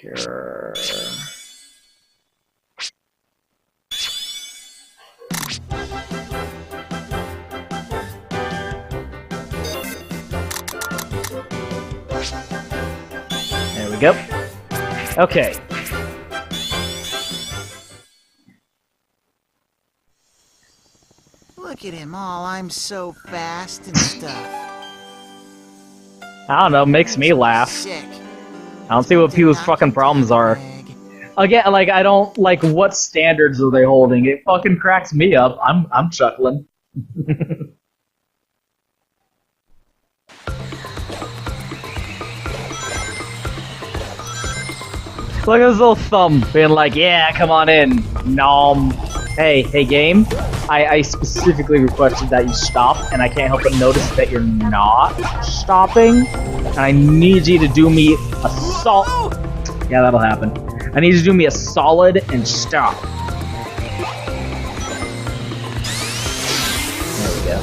Here. There we go. Okay. Look at him all, I'm so fast and stuff. I don't know, makes me laugh. Sick. I don't see what people's fucking problems are. Again, like, I don't, like, what standards are they holding? It fucking cracks me up. I'm chuckling. Look at his little thumb being like, yeah, come on in, nom. Hey, game, I specifically requested that you stop, and I can't help but notice that you're not stopping. And I need you to do me a solid... Yeah, that'll happen. I need you to do me a solid and stop. There we go.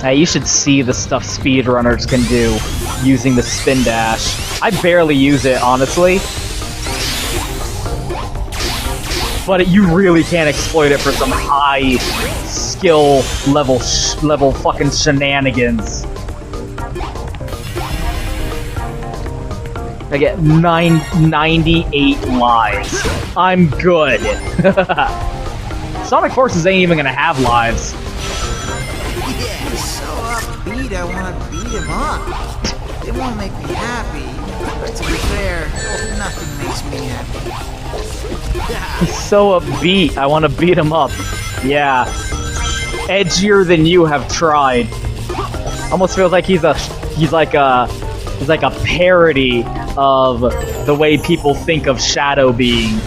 Hey, you should see the stuff speedrunners can do using the spin dash. I barely use it, honestly. But you really can't exploit it for some high skill level fucking shenanigans. I get 98 lives. I'm good. Sonic Forces ain't even gonna have lives. Yeah, so upbeat, I want to beat him up. It won't make me happy, but to be fair, nothing makes me happy. He's so upbeat, I want to beat him up. Yeah. Edgier than you have tried. Almost feels like he's like a parody of the way people think of Shadow being.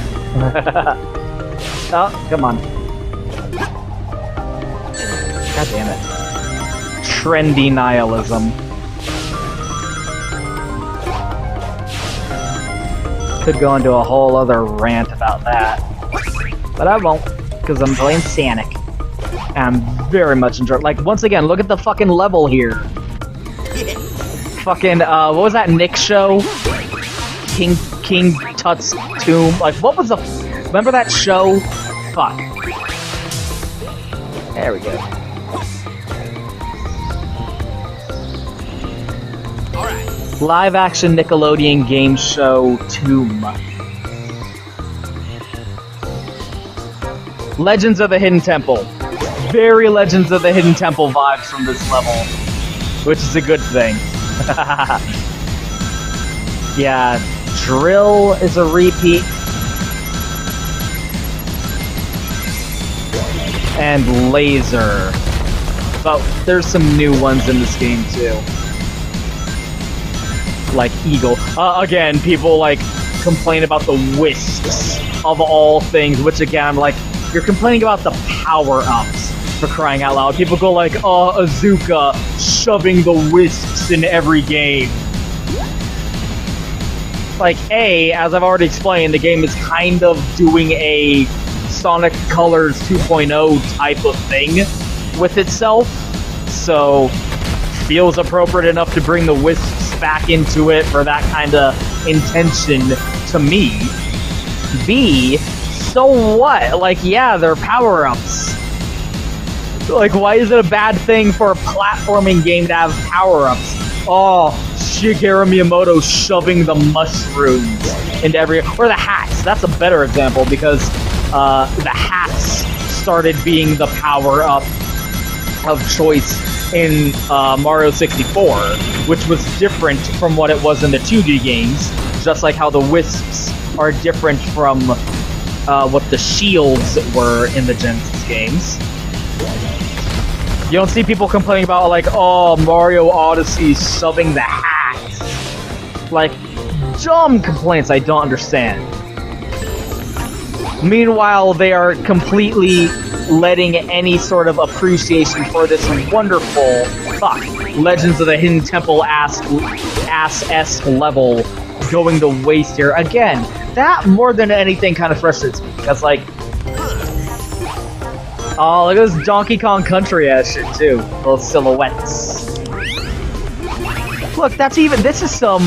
Oh, come on. God damn it. Trendy nihilism. Could go into a whole other rant about that. But I won't, because I'm playing Sonic. And I'm very much enjoying. Like, once again, look at the fucking level here. Fucking, what was that Nick show? King Tut's Tomb. Like, what was the... Remember that show? Fuck. There we go. Live-action Nickelodeon game show Tomb. Legends of the Hidden Temple. Very Legends of the Hidden Temple vibes from this level, which is a good thing. Yeah, Drill is a repeat. And Laser. But there's some new ones in this game too. Like Eagle. Again, people like complain about the wisps of all things, which again, I'm like, you're complaining about the power-ups, for crying out loud. People go like, oh, Azuka shoving the wisps in every game. Like, as I've already explained, the game is kind of doing a Sonic Colors 2.0 type of thing with itself, so feels appropriate enough to bring the wisps back into it for that kind of intention to me. B, so what? Like, yeah, they're power-ups. Like, why is it a bad thing for a platforming game to have power-ups? Oh, Shigeru Miyamoto shoving the mushrooms into every... Or the hats. That's a better example, because the hats started being the power-up of choice in Mario 64, which was different from what it was in the 2D games, just like how the wisps are different from what the shields were in the Genesis games. You don't see people complaining about, like, oh, Mario Odyssey shoving the hats. Like, dumb complaints I don't understand. Meanwhile, they are completely letting any sort of appreciation for this wonderful, Legends of the Hidden Temple ass-esque level going to waste here. Again, that more than anything kind of frustrates me, because, like, oh, look at this Donkey Kong Country ass shit too. Little silhouettes. Look, that's even. This is some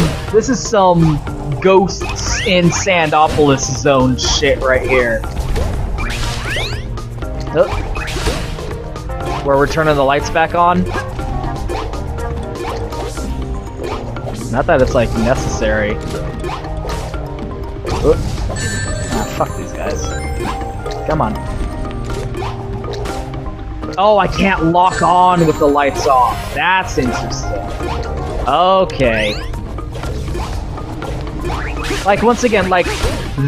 Ghosts in Sandopolis zone shit right here. Oh. Where we're turning the lights back on. Not that it's like necessary. Oh. Ah, fuck these guys. Come on. Oh, I can't lock on with the lights off. That's interesting. Okay. Like, once again, like,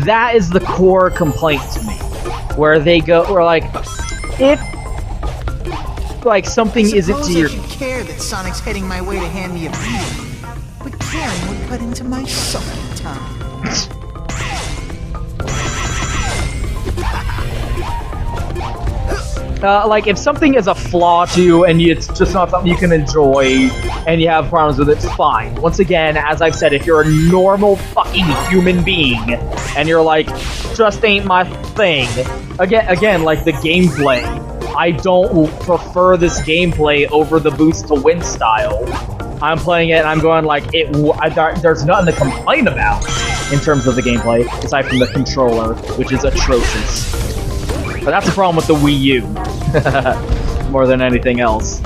that is the core complaint to me. Where they go, or like, if, like, something isn't to your... I should care that Sonic's heading my way to hand me a beat. But caring would cut into my sewing time. Like, if something is a flaw to you and it's just not something you can enjoy and you have problems with it, it's fine. Once again, as I've said, if you're a normal fucking human being and you're like, just ain't my thing, again, like the gameplay, I don't prefer this gameplay over the boost to win style. I'm playing it and I'm going like, there's nothing to complain about in terms of the gameplay, aside from the controller, which is atrocious. But that's the problem with the Wii U, more than anything else.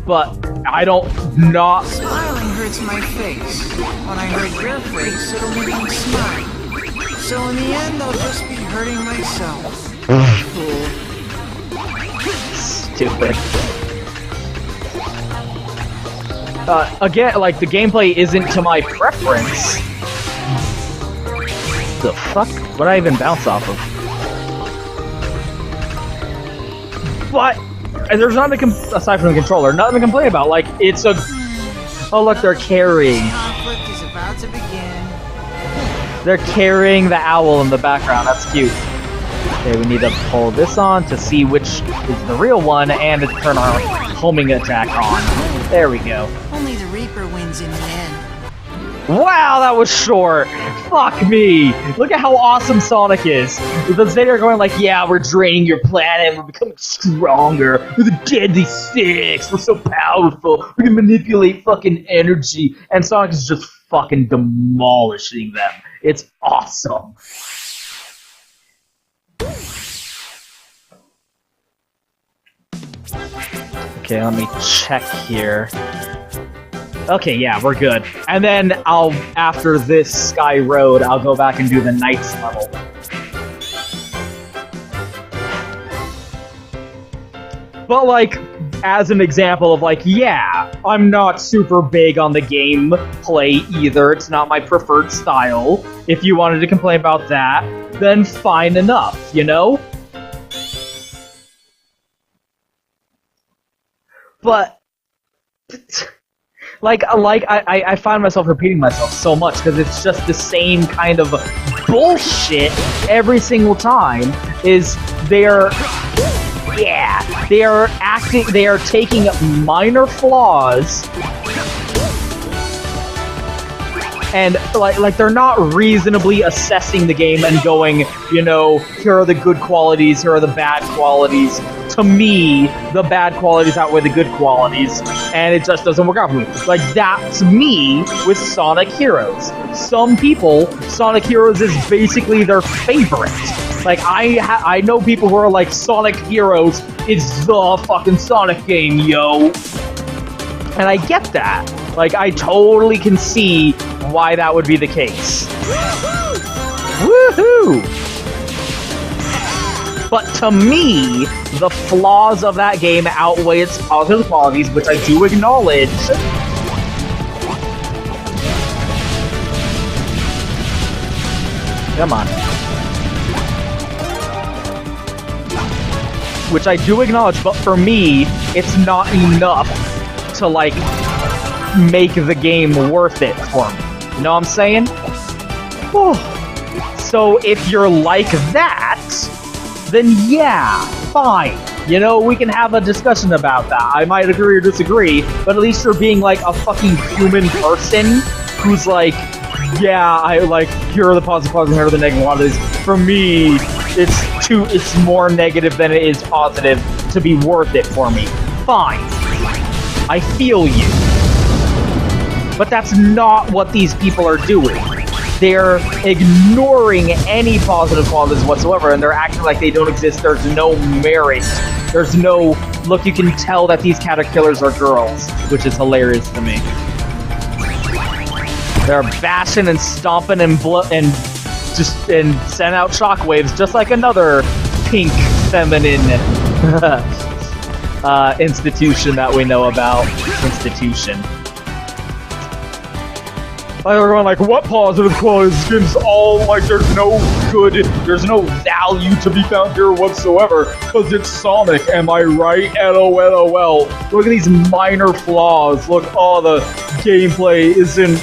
But I don't not... Smiling hurts my face. When I hurt your face, it'll make me smile. So in the end, I'll just be hurting myself. Stupid. Again, like, the gameplay isn't to my preference. The fuck? What did I even bounce off of? But there's nothing aside from the controller, nothing to complain about. Like, it's a... Oh, look, they're carrying. Conflict is about to begin. They're carrying the owl in the background. That's cute. Okay, we need to pull this on to see which is the real one and to turn our homing attack on. There we go. Only the Reaper wins in the end. Wow, that was short! Fuck me! Look at how awesome Sonic is! Because they are going like, yeah, we're draining your planet, we're becoming stronger, we're the Deadly Six, we're so powerful, we can manipulate fucking energy, and Sonic is just fucking demolishing them. It's awesome. Okay, let me check here. Okay, yeah, we're good. And then after this Sky Road, I'll go back and do the Knights level. But, like, as an example of, like, yeah, I'm not super big on the gameplay either. It's not my preferred style. If you wanted to complain about that, then fine enough, you know? But... Like I find myself repeating myself so much because it's just the same kind of bullshit every single time. They are taking minor flaws and like they're not reasonably assessing the game and going, you know, here are the good qualities, here are the bad qualities. To me, the bad qualities outweigh the good qualities, and it just doesn't work out for me. Like, that's me with Sonic Heroes. Some people, Sonic Heroes is basically their favorite. Like, I know people who are like, Sonic Heroes is the fucking Sonic game, yo. And I get that. Like, I totally can see why that would be the case. Woohoo! But to me, the flaws of that game outweigh its positive qualities, which I do acknowledge. Come on. Which I do acknowledge, but for me, it's not enough to, like, make the game worth it for me. You know what I'm saying? Whew. So if you're like that, then yeah, fine. You know, we can have a discussion about that. I might agree or disagree, but at least you're being like a fucking human person who's like, yeah, I like, here are the positive qualities, here are the negative qualities. For me, it's more negative than it is positive to be worth it for me. Fine. I feel you. But that's not what these people are doing. they're ignoring any positive qualities whatsoever, and they're acting like they don't exist. There's no merit. There's no... Look, you can tell that these caterpillars are girls, which is hilarious to me. They're bashing and stomping and send out shockwaves, just like another pink feminine institution that we know about. Institution. Like, we're going like, what positive qualities? This game's all like, there's no good, there's no value to be found here whatsoever, because it's Sonic, am I right? LOL. Look at these minor flaws. Look, oh, the gameplay isn't,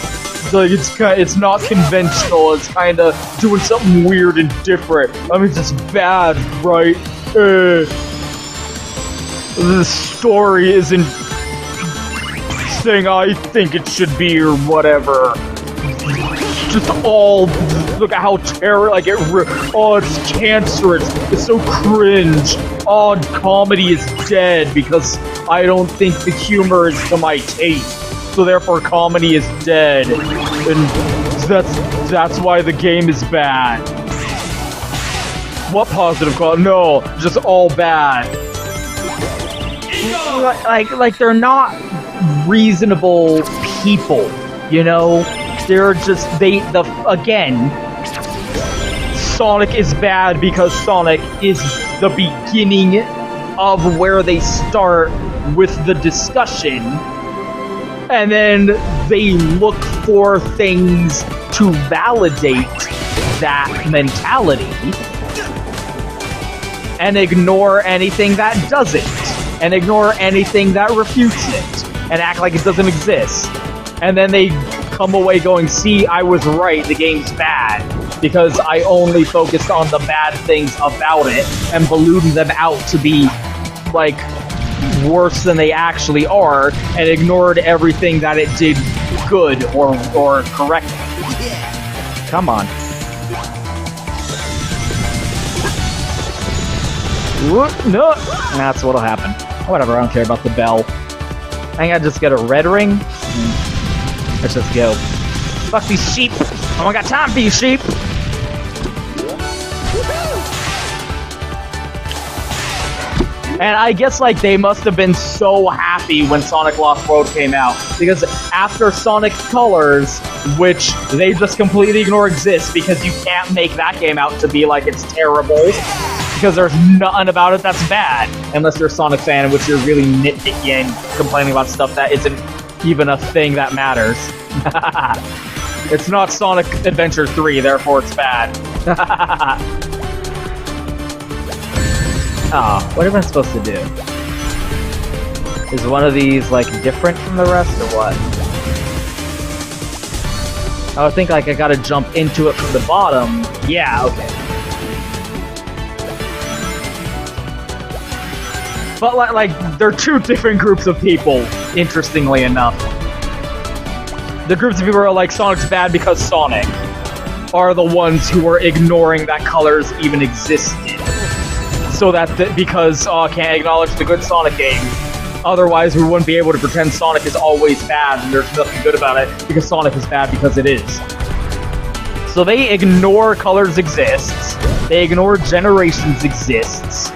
like, it's not conventional. It's kind of doing something weird and different. I mean, it's just bad, right? The story isn't thing I think it should be or whatever. Just all, look at how oh, it's cancerous. It's so cringe. Oh, comedy is dead because I don't think the humor is to my taste. So therefore comedy is dead. And that's why the game is bad. What positive quality? No, just all bad. Like they're not reasonable people, you know? They're just, again, Sonic is bad because Sonic is the beginning of where they start with the discussion, and then they look for things to validate that mentality, and ignore anything that doesn't, and ignore anything that refutes it, and act like it doesn't exist. And then they come away going, see, I was right, the game's bad, because I only focused on the bad things about it, and ballooned them out to be, like, worse than they actually are, and ignored everything that it did good or correct. Come on. No! That's what'll happen. Whatever, I don't care about the bell. I think I just get a red ring. Let's just go. Fuck these sheep! I don't got time for you, sheep! And I guess, like, they must have been so happy when Sonic Lost World came out, because after Sonic Colors, which they just completely ignore exists because you can't make that game out to be like it's terrible, because there's nothing about it that's bad, unless you're a Sonic fan, in which you're really nitpicky and complaining about stuff that isn't even a thing that matters. It's not Sonic Adventure 3, therefore it's bad. Oh, what am I supposed to do? Is one of these, like, different from the rest, or what? I would think, like, I gotta jump into it from the bottom. Yeah, okay. But, like, they're two different groups of people, interestingly enough. The groups of people who are like, Sonic's bad because Sonic, are the ones who are ignoring that Colors even existed. So that, because, can't acknowledge the good Sonic game. Otherwise, we wouldn't be able to pretend Sonic is always bad and there's nothing good about it, because Sonic is bad because it is. So they ignore Colors exists. They ignore Generations exists.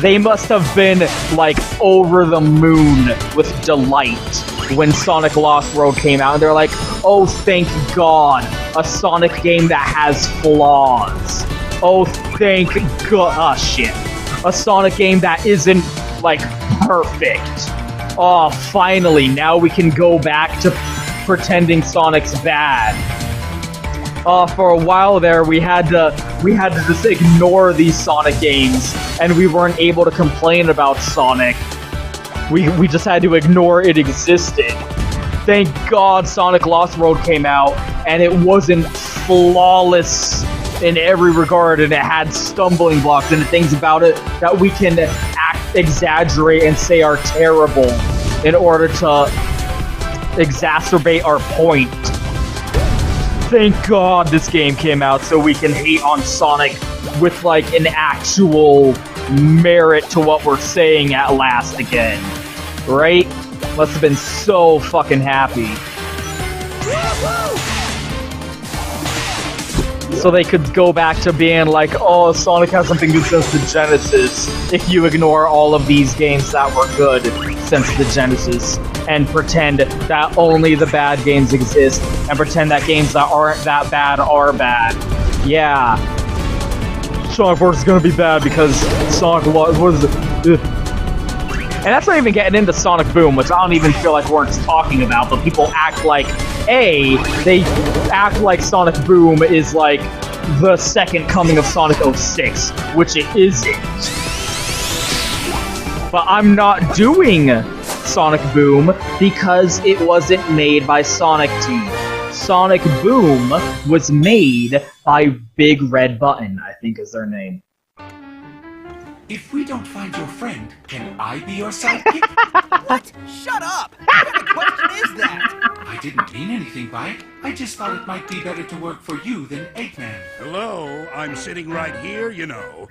They must have been, like, over the moon with delight when Sonic Lost World came out, and they're like, oh, thank God, a Sonic game that has flaws. Oh, thank God. Ah, shit. A Sonic game that isn't, like, perfect. Oh, finally, now we can go back to pretending Sonic's bad. For a while there, we had to just ignore these Sonic games, and we weren't able to complain about Sonic. We just had to ignore it existed. Thank God Sonic Lost World came out, and it wasn't flawless in every regard, and it had stumbling blocks and things about it that we can exaggerate and say are terrible in order to exacerbate our point. Thank God this game came out so we can hate on Sonic with, like, an actual merit to what we're saying at last again. Right? Must have been so fucking happy. so they could go back to being like, oh, Sonic has something good since the Genesis, if you ignore all of these games that were good since the Genesis, and pretend that only the bad games exist, and pretend that games that aren't that bad are bad. Yeah. Sonic Force is gonna be bad because Sonic was and that's not even getting into Sonic Boom, which I don't even feel like we're talking about, but people act like, they act like Sonic Boom is like the second coming of Sonic 06, which it isn't. But I'm not doing Sonic Boom because it wasn't made by Sonic Team. Sonic Boom was made by Big Red Button, I think is their name. If we don't find your friend, can I be your sidekick? What? Shut up! What kind of question is that? I didn't mean anything by it. I just thought it might be better to work for you than Eggman. Hello, I'm sitting right here, you know.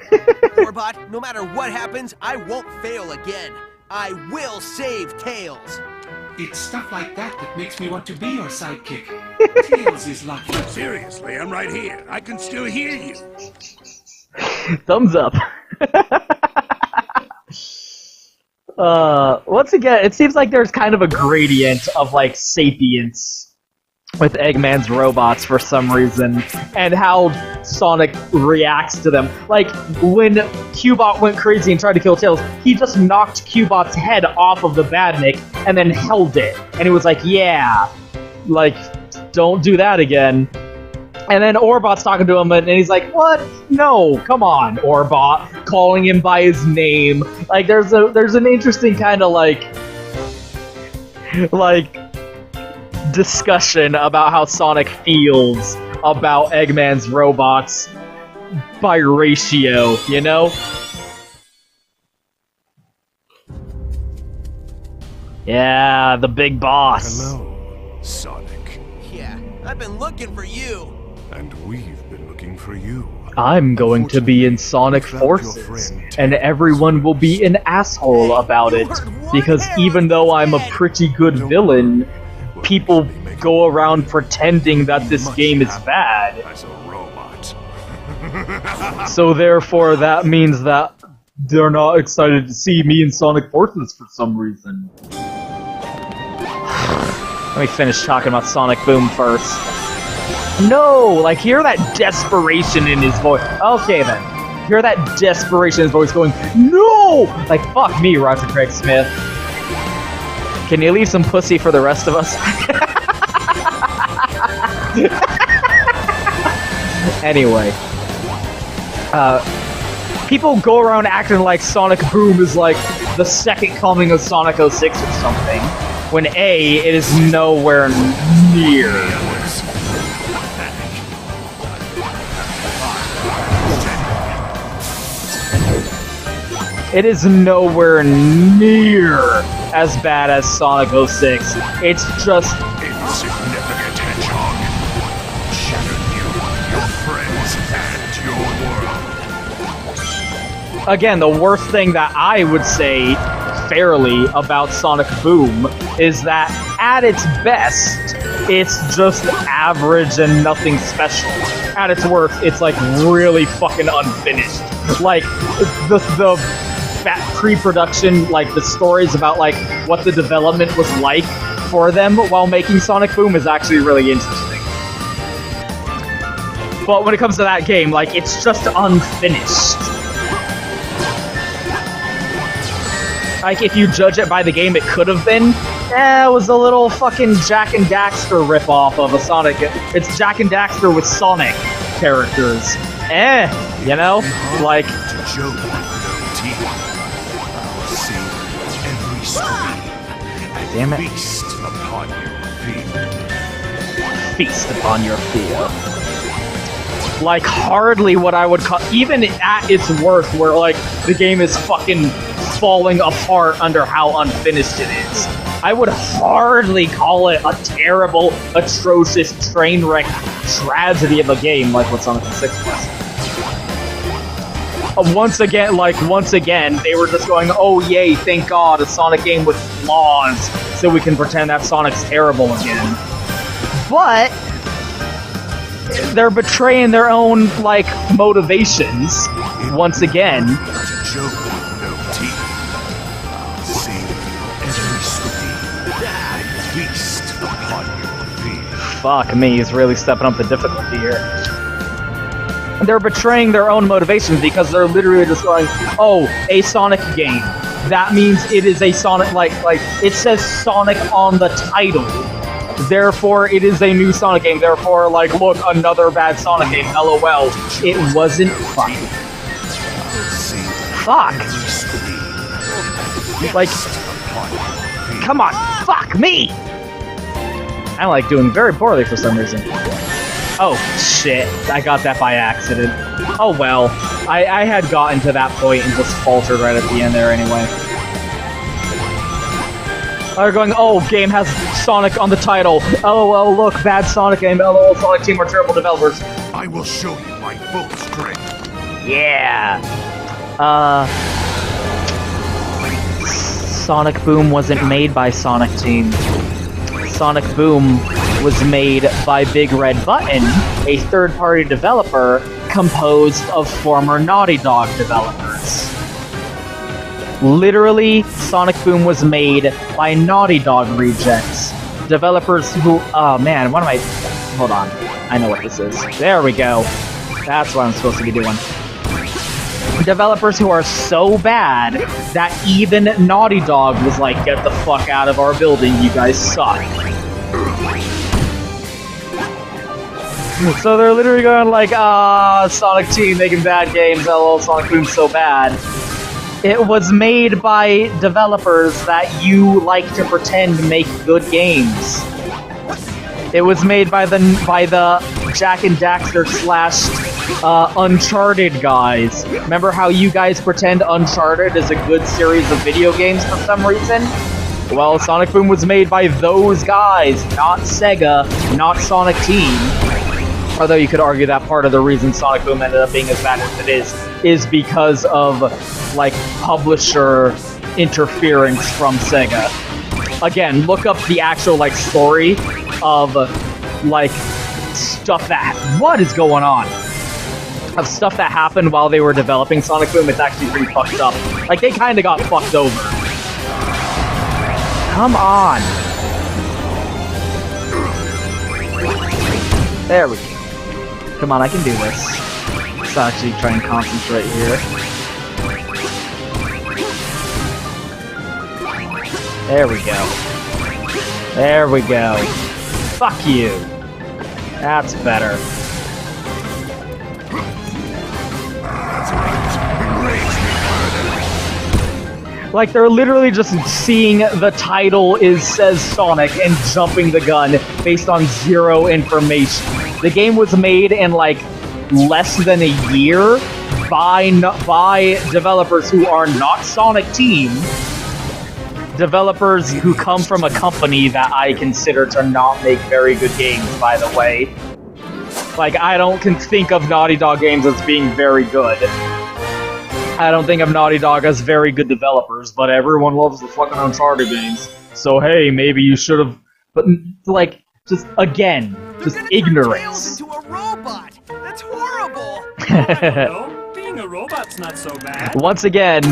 Warbot, no matter what happens, I won't fail again. I will save Tails. It's stuff like that that makes me want to be your sidekick. Tails is lucky. Seriously, I'm right here. I can still hear you. Thumbs up. Once again, it seems like there's kind of a gradient of, like, sapience with Eggman's robots for some reason, and how Sonic reacts to them. Like, when Cubot went crazy and tried to kill Tails, he just knocked Cubot's head off of the Badnik and then held it. And he was like, yeah, like, don't do that again. And then Orbot's talking to him, and he's like, what? No, come on, Orbot. Calling him by his name. Like, there's an interesting kind of, like, discussion about how Sonic feels about Eggman's robots by ratio, you know? Yeah, the big boss. Hello, Sonic. Yeah, I've been looking for you. And we've been looking for you. I'm going to be in Sonic Forces, and everyone will be an asshole about it, because even though I'm a pretty good villain, people go around pretending that this game is bad. As a robot. So therefore, that means that they're not excited to see me in Sonic Forces for some reason. Let me finish talking about Sonic Boom first. No! Like, hear that desperation in his voice. Okay, then. Hear that desperation in his voice going, no! Like, fuck me, Roger Craig Smith. Can you leave some pussy for the rest of us? Anyway. People go around acting like Sonic Boom is like the second coming of Sonic 06 or something, when A, it is nowhere near. It is nowhere near as bad as Sonic 06. It's just... Insignificant hedgehog. Shattered you, your friends, and your world. Again, the worst thing that I would say fairly about Sonic Boom is that at its best, it's just average and nothing special. At its worst, it's like really fucking unfinished. Like, the pre-production, like the stories about like what the development was like for them while making Sonic Boom is actually really interesting. But when it comes to that game, like, it's just unfinished. Like, if you judge it by the game it could have been, it was a little fucking Jak and Daxter ripoff of a Sonic. It's Jak and Daxter with Sonic characters. You know? Like... Damn it. Feast upon your feet. Feast upon your fear. Like, hardly what I would call... Even at its worst, where, like, the game is fucking falling apart under how unfinished it is, I would hardly call it a terrible, atrocious, train wreck tragedy of a game like what Sonic 06 was. Once again, they were just going, oh yay, thank God, a Sonic game with flaws, so we can pretend that Sonic's terrible again. But they're betraying their own, like, motivations, once again. Not a joke with no teeth. I'll save every scream. I feast upon your fear. Fuck me, he's really stepping up the difficulty here. They're betraying their own motivations because they're literally just going, oh, a Sonic game. That means it is a Sonic, like, it says Sonic on the title. Therefore, it is a new Sonic game. Therefore, like, look, another bad Sonic game. LOL. It wasn't fun. Fuck. Like, come on. Fuck me. I'm, like, doing very poorly for some reason. Oh, shit. I got that by accident. Oh, well. I had gotten to that point and just faltered right at the end there anyway. They're going, oh, game has Sonic on the title. LOL, look, bad Sonic game. LOL, Sonic Team are terrible developers. I will show you my full strength. Yeah. Sonic Boom wasn't made by Sonic Team. Sonic Boom was made by Big Red Button, a third-party developer composed of former Naughty Dog developers. Literally, Sonic Boom was made by Naughty Dog rejects. Developers who... Oh man, what am I... Hold on. I know what this is. There we go. That's what I'm supposed to be doing. Developers who are so bad that even Naughty Dog was like, get the fuck out of our building, you guys suck. So they're literally going like, Sonic Team making bad games, LOL, Sonic Boom's so bad. It was made by developers that you like to pretend make good games. It was made by the Jack and Daxter / Uncharted guys. Remember how you guys pretend Uncharted is a good series of video games for some reason? Well, Sonic Boom was made by those guys, not Sega, not Sonic Team. Although you could argue that part of the reason Sonic Boom ended up being as bad as it is because of, like, publisher interference from Sega. Again, look up the actual, like, story of, like, stuff that... What is going on? Of stuff that happened while they were developing Sonic Boom. It's actually pretty fucked up. Like, they kinda got fucked over. Come on! There we go. Come on, I can do this. Let's actually try and concentrate here. There we go. There we go. Fuck you. That's better. Like, they're literally just seeing the title says Sonic and jumping the gun based on zero information. The game was made in, like, less than a year by developers who are not Sonic Team. Developers who come from a company that I consider to not make very good games, by the way. Like, I don't think of Naughty Dog games as being very good. I don't think of Naughty Dog as very good developers, but everyone loves the fucking Uncharted games. So hey, maybe you should have... But, like, just, again, just ignorance. Into a robot. That's horrible. No, being a robot's not so bad. Once again,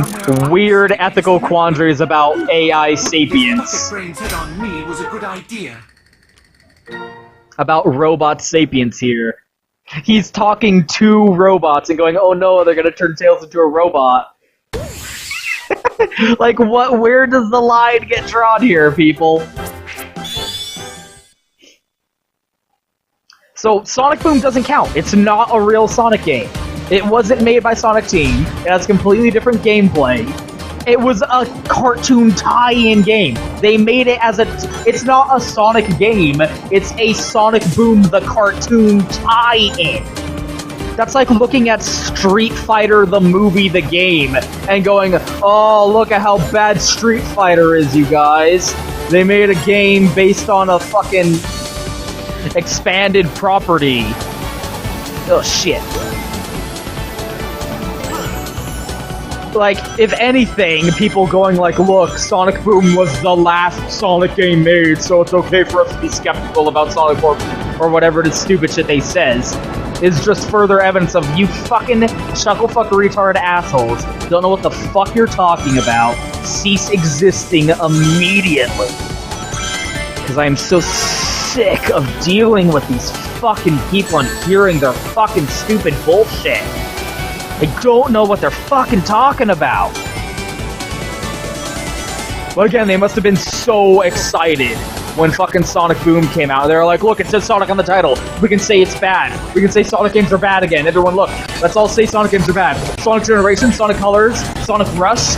weird ethical quandaries about AI sapience. Brains hit on me was a good idea. About robot sapience here. He's talking to robots and going, oh no, they're gonna turn Tails into a robot. Like, what? Where does the line get drawn here, people? So, Sonic Boom doesn't count. It's not a real Sonic game. It wasn't made by Sonic Team. It has completely different gameplay. It was a cartoon tie-in game. They made it as a... It's not a Sonic game. It's a Sonic Boom the cartoon tie-in. That's like looking at Street Fighter the movie, the game, and going, oh, look at how bad Street Fighter is, you guys. They made a game based on a fucking expanded property. Oh, shit. like, if anything, people going like, look, Sonic Boom was the last Sonic game made, so it's okay for us to be skeptical about Sonic Boom, or whatever the stupid shit they says, is just further evidence of you fucking chucklefuck retard assholes don't know what the fuck you're talking about. Cease existing immediately. Because I am so sick of dealing with these fucking people and hearing their fucking stupid bullshit. I don't know what they're fucking talking about. But again, they must have been so excited when fucking Sonic Boom came out. They were like, look, it says Sonic on the title. We can say it's bad. We can say Sonic games are bad again. Everyone, look. Let's all say Sonic games are bad. Sonic Generation, Sonic Colors, Sonic Rush.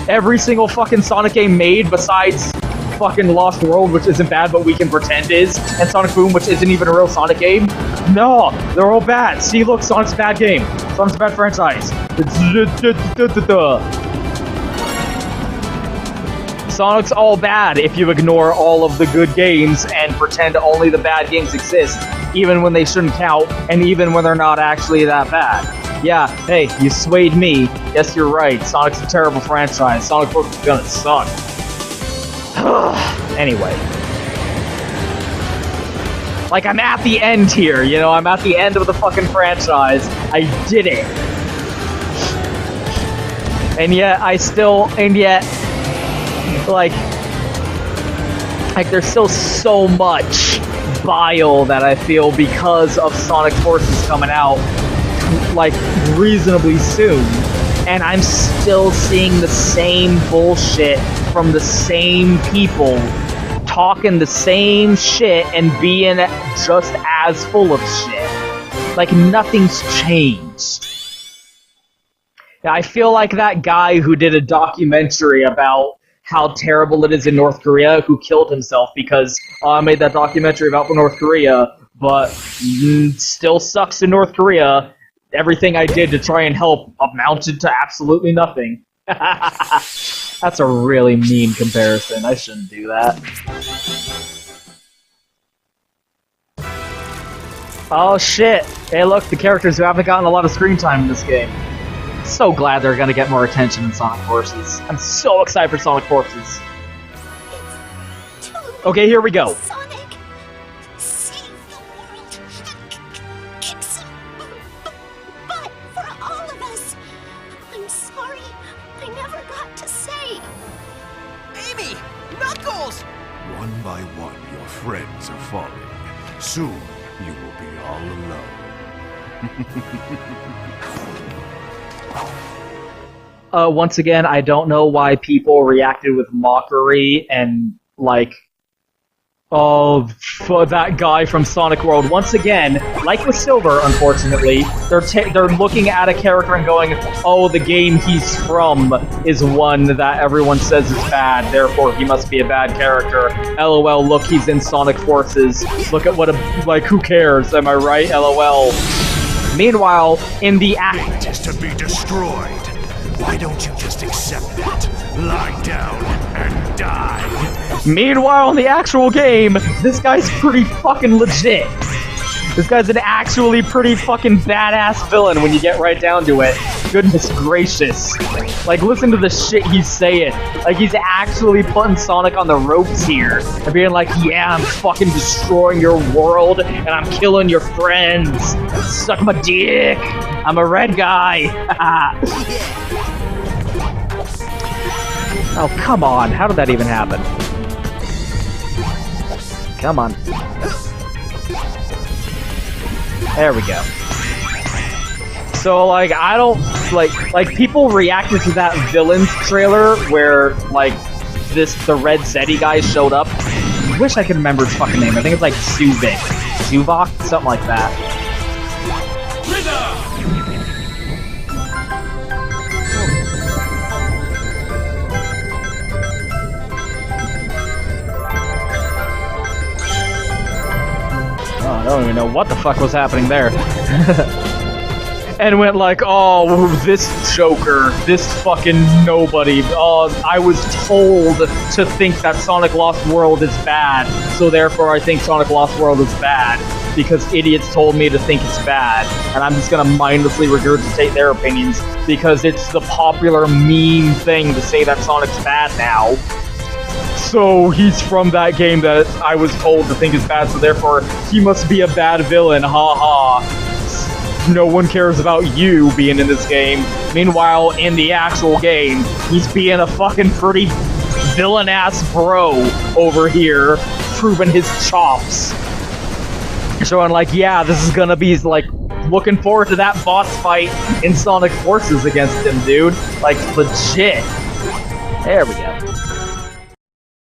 Every single fucking Sonic game made besides fucking Lost World, which isn't bad, but we can pretend is, and Sonic Boom, which isn't even a real Sonic game. No, they're all bad. See, look, Sonic's a bad game. Sonic's a bad franchise. Sonic's all bad if you ignore all of the good games and pretend only the bad games exist, even when they shouldn't count, and even when they're not actually that bad. Yeah, hey, you swayed me. Yes, you're right. Sonic's a terrible franchise. Sonic Forces is gonna suck. Anyway. Like, I'm at the end here, you know? I'm at the end of the fucking franchise. I did it. And yet, like, there's still so much bile that I feel because of Sonic Forces coming out, like, reasonably soon. And I'm still seeing the same bullshit from the same people, talking the same shit and being just as full of shit. Like, nothing's changed. I feel like that guy who did a documentary about how terrible it is in North Korea, who killed himself because I made that documentary about North Korea, but still sucks in North Korea. Everything I did to try and help amounted to absolutely nothing. That's a really mean comparison. I shouldn't do that. Oh shit! Hey look, the characters who haven't gotten a lot of screen time in this game. So glad they're gonna get more attention in Sonic Forces. I'm so excited for Sonic Forces. Okay, here we go. Sonic, save the world. It's but for all of us. I'm sorry, I never got to say. Amy! Knuckles! One by one, your friends are falling. Soon, you will be all alone. Once again, I don't know why people reacted with mockery and, like, oh, for that guy from Sonic World. Once again, like with Silver, unfortunately, they're looking at a character and going, oh, the game he's from is one that everyone says is bad, therefore he must be a bad character. LOL, look, he's in Sonic Forces. Look at what who cares, am I right? LOL. Meanwhile, in the act... It is to be destroyed. Why don't you just accept that? Lie down and die. Meanwhile, in the actual game, this guy's pretty fucking legit. This guy's an actually pretty fucking badass villain when you get right down to it. Goodness gracious. Like, listen to the shit he's saying. Like, he's actually putting Sonic on the ropes here. And being like, yeah, I'm fucking destroying your world, and I'm killing your friends. Suck my dick. I'm a red guy. Oh, come on. How did that even happen? Come on. There we go. So, like, I don't, like, people reacted to that Villains trailer where, like, the Red Zeddy guy showed up. I wish I could remember his fucking name. I think it's, like, Zuvok? Something like that. Oh, I don't even know what the fuck was happening there. And went like, oh, this Joker, this fucking nobody. Oh, I was told to think that Sonic Lost World is bad, so therefore I think Sonic Lost World is bad. because idiots told me to think it's bad, and I'm just gonna mindlessly regurgitate their opinions because it's the popular meme thing to say that Sonic's bad now. So he's from that game that I was told to think is bad, so therefore he must be a bad villain, haha. No one cares about you being in this game. Meanwhile, in the actual game, he's being a fucking pretty villain-ass bro over here, proving his chops. Showing like, yeah, this is gonna be like, looking forward to that boss fight in Sonic Forces against him, dude. Like, legit. There we go.